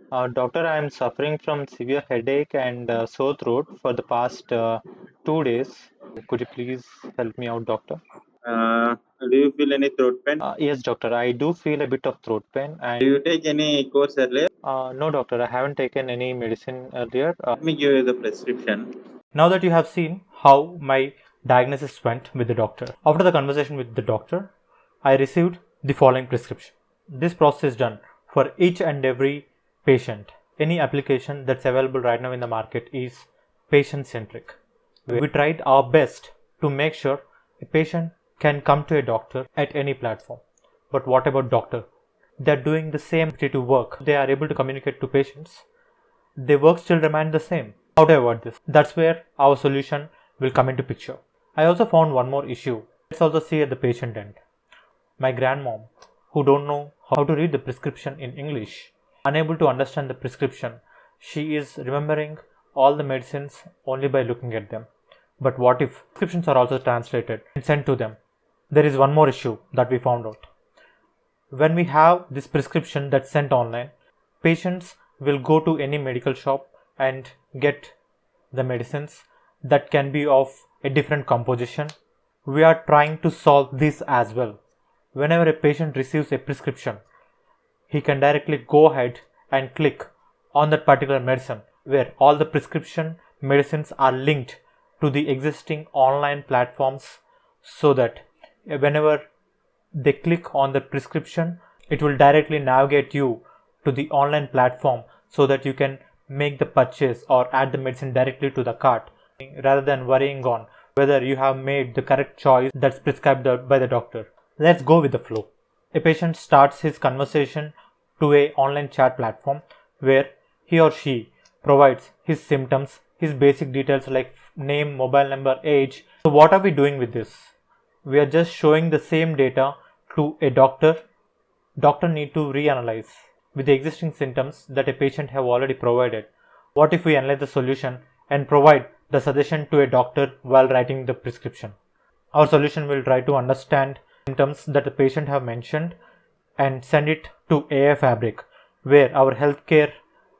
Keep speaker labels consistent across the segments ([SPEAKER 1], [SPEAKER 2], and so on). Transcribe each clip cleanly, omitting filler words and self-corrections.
[SPEAKER 1] Doctor, I am suffering from severe headache and sore throat for the past 2 days. Could you please help me out, doctor?
[SPEAKER 2] Do you feel any throat pain?
[SPEAKER 1] Yes, doctor, I do feel a bit of throat pain. And
[SPEAKER 2] Do you take any course earlier?
[SPEAKER 1] no, doctor, I haven't taken any medicine earlier.
[SPEAKER 2] Let me give you the prescription.
[SPEAKER 3] Now that you have seen how my diagnosis went with the doctor, after the conversation with the doctor, I received the following prescription. This process is done for each and every patient. Any application that's available right now in the market is patient centric. We tried our best to make sure a patient can come to a doctor at any platform. But what about doctor? They're doing the same repetitive work. They are able to communicate to patients. Their work still remain the same. How to avoid this? That's where our solution will come into picture. I also found one more issue. Let's also see at the patient end. My grandmom, who don't know how to read the prescription in English, unable to understand the prescription, she is remembering all the medicines only by looking at them. But what if prescriptions are also translated and sent to them? There is one more issue that we found out. When we have this prescription that's sent online, patients will go to any medical shop and get the medicines that can be of a different composition. We are trying to solve this as well. Whenever a patient receives a prescription, he can directly go ahead and click on that particular medicine where all the prescription medicines are linked to the existing online platforms, so that whenever they click on the prescription, it will directly navigate you to the online platform so that you can make the purchase or add the medicine directly to the cart, rather than worrying on whether you have made the correct choice that's prescribed by the doctor. Let's go with the flow. A patient starts his conversation to a online chat platform where he or she provides his symptoms, his basic details like name, mobile number, age. So what are we doing with this? We are just showing the same data to a doctor. Doctor need to reanalyze with the existing symptoms that a patient have already provided. What if we analyze the solution and provide the suggestion to a doctor while writing the prescription? Our solution will try to understand symptoms that the patient have mentioned and send it to AI Fabric, where our healthcare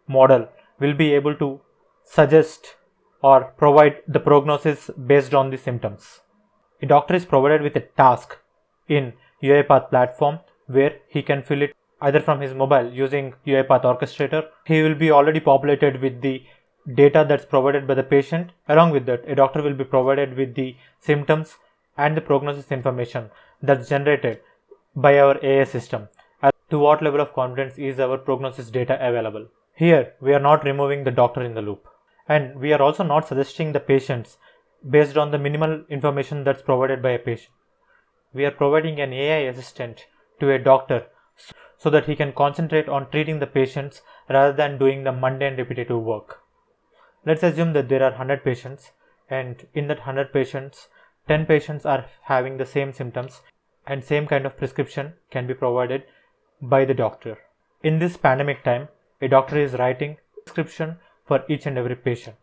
[SPEAKER 3] model will be able to suggest or provide the prognosis based on the symptoms. A doctor is provided with a task in UiPath platform where he can fill it either from his mobile using UiPath Orchestrator. He will be already populated with the data that's provided by the patient. Along with that, a doctor will be provided with the symptoms and the prognosis information that's generated by our AI system. To what level of confidence is our prognosis data available? Here, we are not removing the doctor in the loop, and we are also not suggesting the patients based on the minimal information that's provided by a patient. We are providing an AI assistant to a doctor so that he can concentrate on treating the patients rather than doing the mundane repetitive work. Let's assume that there are 100 patients, and in that 100 patients, 10 patients are having the same symptoms and same kind of prescription can be provided by the doctor. In this pandemic time, a doctor is writing prescription for each and every patient.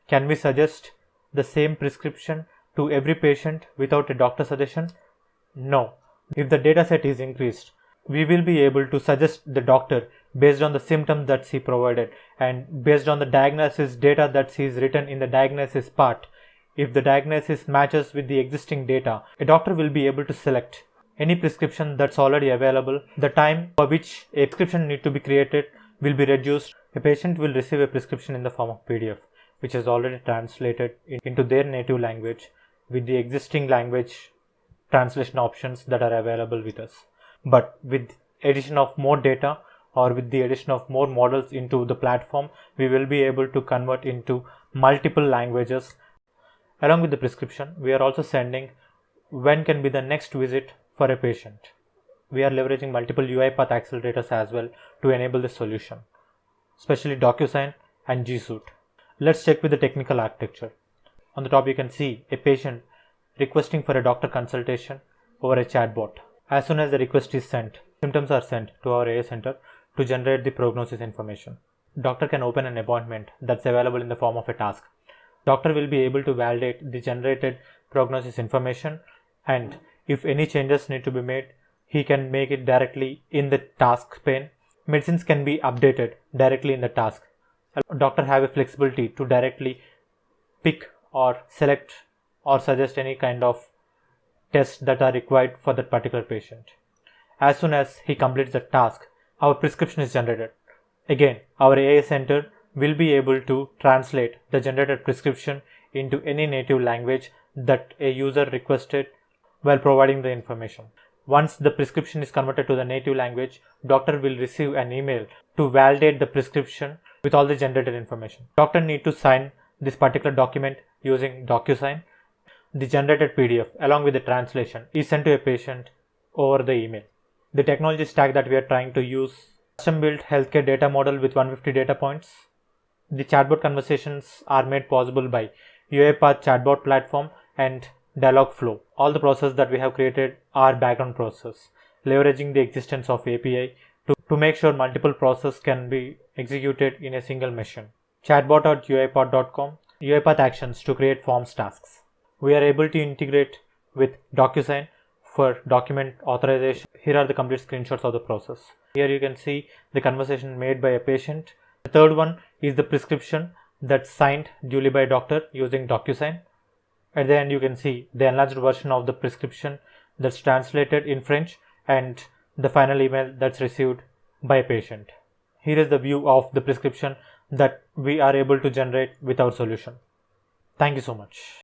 [SPEAKER 3] Can we suggest the same prescription to every patient without a doctor suggestion? No. If the data set is increased, we will be able to suggest the doctor based on the symptoms that he provided and based on the diagnosis data that he is written in the diagnosis part. If the diagnosis matches with the existing data, a doctor will be able to select any prescription that's already available. The time for which a prescription need to be created will be reduced. A patient will receive a prescription in the form of PDF, which is already translated into their native language with the existing language translation options that are available with us. But with addition of more data or with the addition of more models into the platform, we will be able to convert into multiple languages. Along with the prescription, we are also sending when can be the next visit for a patient. We are leveraging multiple UiPath accelerators as well to enable the solution, especially DocuSign and G Suite. Let's check with the technical architecture. On the top, you can see a patient requesting for a doctor consultation over a chatbot. As soon as the request is sent, symptoms are sent to our AI center to generate the prognosis information. Doctor can open an appointment that's available in the form of a task. Doctor will be able to validate the generated prognosis information, and if any changes need to be made, he can make it directly in the task pane medicines can be updated directly in the task. A doctor have a flexibility to directly pick or select or suggest any kind of tests that are required for that particular patient. As soon as he completes the task, our prescription is generated. Again, our AI center will be able to translate the generated prescription into any native language that a user requested while providing the information. Once the prescription is converted to the native language, doctor will receive an email to validate the prescription with all the generated information. Doctor need to sign this particular document using DocuSign. The generated PDF along with the translation is sent to a patient over the email. The technology stack that we are trying to use: custom built healthcare data model with 150 data points. The chatbot conversations are made possible by UiPath chatbot platform and Dialogflow. All the processes that we have created are background process, leveraging the existence of API to make sure multiple processes can be executed in a single machine. Chatbot.uipath.com, UiPath actions to create forms tasks. We are able to integrate with DocuSign for document authorization. Here are the complete screenshots of the process. Here you can see the conversation made by a patient. The third one is the prescription that's signed duly by doctor using DocuSign. At the end you can see the enlarged version of the prescription that's translated in French and the final email that's received by a patient. Here is the view of the prescription that we are able to generate with our solution. Thank you so much.